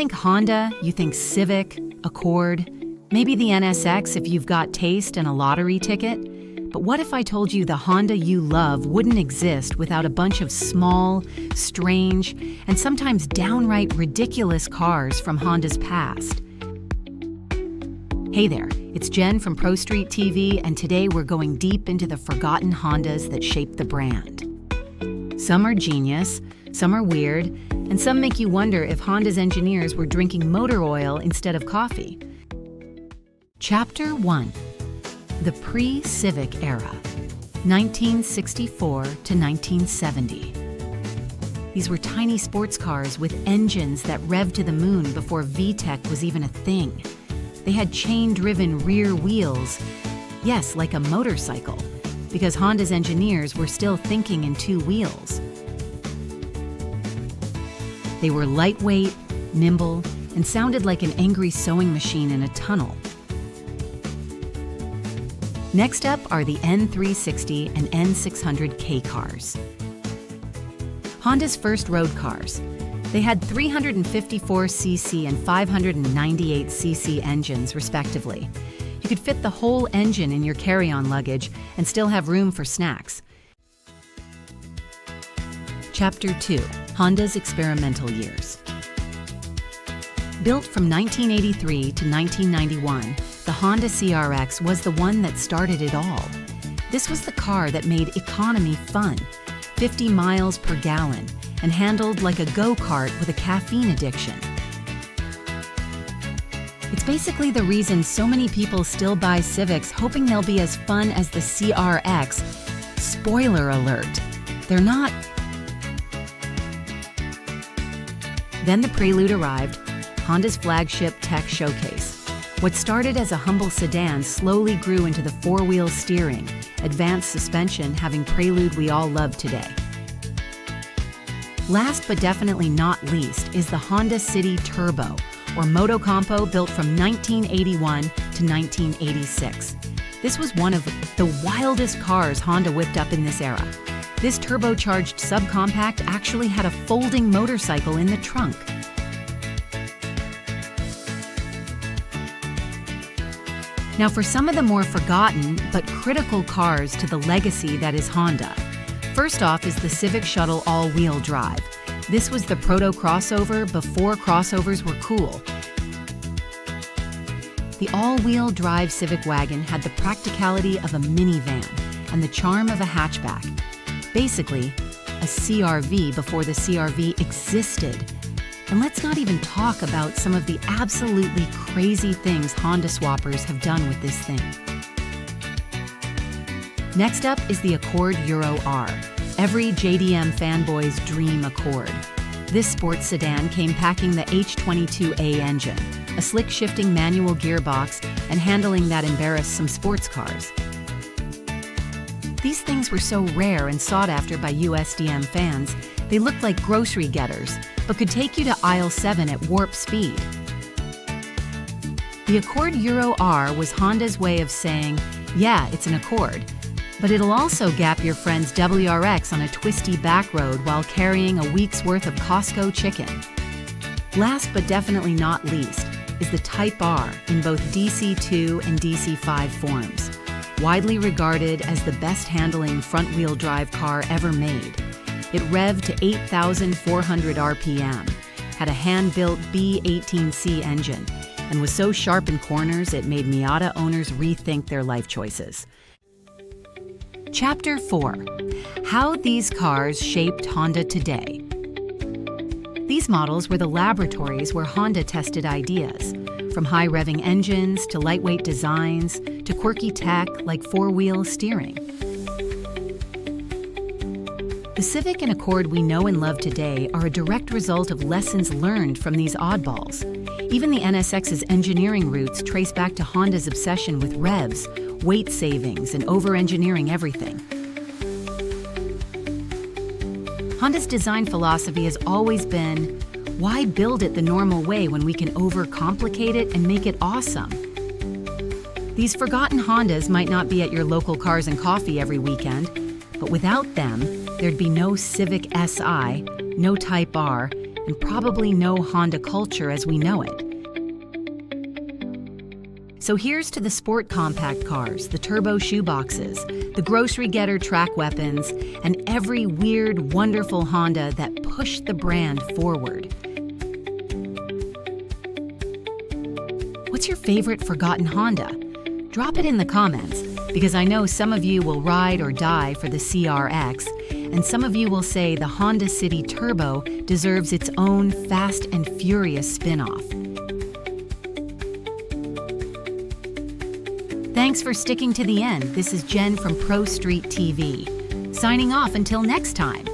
think Honda, you think Civic, Accord, maybe the NSX if you've got taste and a lottery ticket. But what if I told you the Honda you love wouldn't exist without a bunch of small, strange, and sometimes downright ridiculous cars from Honda's past? Hey there, it's Jen from Pro Street TV, and today we're going deep into the forgotten Hondas that shaped the brand. Some are genius, some are weird, and some make you wonder if Honda's engineers were drinking motor oil instead of coffee. Chapter 1. The pre-Civic era, 1964 to 1970. These were tiny sports cars with engines that revved to the moon before VTEC was even a thing. They had chain-driven rear wheels, yes, like a motorcycle, because Honda's engineers were still thinking in two wheels. They were lightweight, nimble, and sounded like an angry sewing machine in a tunnel. Next up are the N360 and N600 K cars. Honda's first road cars. They had 354cc and 598cc engines, respectively. You could fit the whole engine in your carry-on luggage and still have room for snacks. Chapter 2. Honda's experimental years. Built from 1983 to 1991, the Honda CRX was the one that started it all. This was the car that made economy fun, 50 miles per gallon, and handled like a go-kart with a caffeine addiction. It's basically the reason so many people still buy Civics hoping they'll be as fun as the CRX. Spoiler alert, they're not. Then the Prelude arrived, Honda's flagship tech showcase. What started as a humble sedan slowly grew into the four-wheel steering, advanced suspension having Prelude we all love today. Last but definitely not least is the Honda City Turbo, or Motocompo, built from 1981 to 1986. This was one of the wildest cars Honda whipped up in this era. This turbocharged subcompact actually had a folding motorcycle in the trunk. Now for some of the more forgotten but critical cars to the legacy that is Honda. First off is the Civic Shuttle all-wheel drive. This was the proto-crossover before crossovers were cool. The all-wheel drive Civic wagon had the practicality of a minivan and the charm of a hatchback. Basically, a CRV before the CRV existed. And let's not even talk about some of the absolutely crazy things Honda swappers have done with this thing. Next up is the Accord Euro R, every JDM fanboy's dream Accord. This sports sedan came packing the H22A engine, a slick shifting manual gearbox, and handling that embarrassed some sports cars. These things were so rare and sought after by USDM fans, they looked like grocery getters, but could take you to aisle 7 at warp speed. The Accord Euro R was Honda's way of saying, yeah, it's an Accord, but it'll also gap your friend's WRX on a twisty back road while carrying a week's worth of Costco chicken. Last but definitely not least is the Type R in both DC2 and DC5 forms. Widely regarded as the best handling front-wheel drive car ever made. It revved to 8,400 RPM, had a hand-built B18C engine, and was so sharp in corners it made Miata owners rethink their life choices. Chapter 4. How these cars shaped Honda today. These models were the laboratories where Honda tested ideas, from high-revving engines to lightweight designs to quirky tech like four-wheel steering. The Civic and Accord we know and love today are a direct result of lessons learned from these oddballs. Even the NSX's engineering roots trace back to Honda's obsession with revs, weight savings, and over-engineering everything. Honda's design philosophy has always been, why build it the normal way when we can overcomplicate it and make it awesome? These forgotten Hondas might not be at your local Cars and Coffee every weekend, but without them, there'd be no Civic Si, no Type R, and probably no Honda culture as we know it. So here's to the sport compact cars, the turbo shoeboxes, the grocery getter track weapons, and every weird, wonderful Honda that pushed the brand forward. What's your favorite forgotten Honda? Drop it in the comments, because I know some of you will ride or die for the CRX, and some of you will say the Honda City Turbo deserves its own Fast and Furious spin-off. Thanks for sticking to the end. This is Jen from Pro Street TV. Signing off until next time.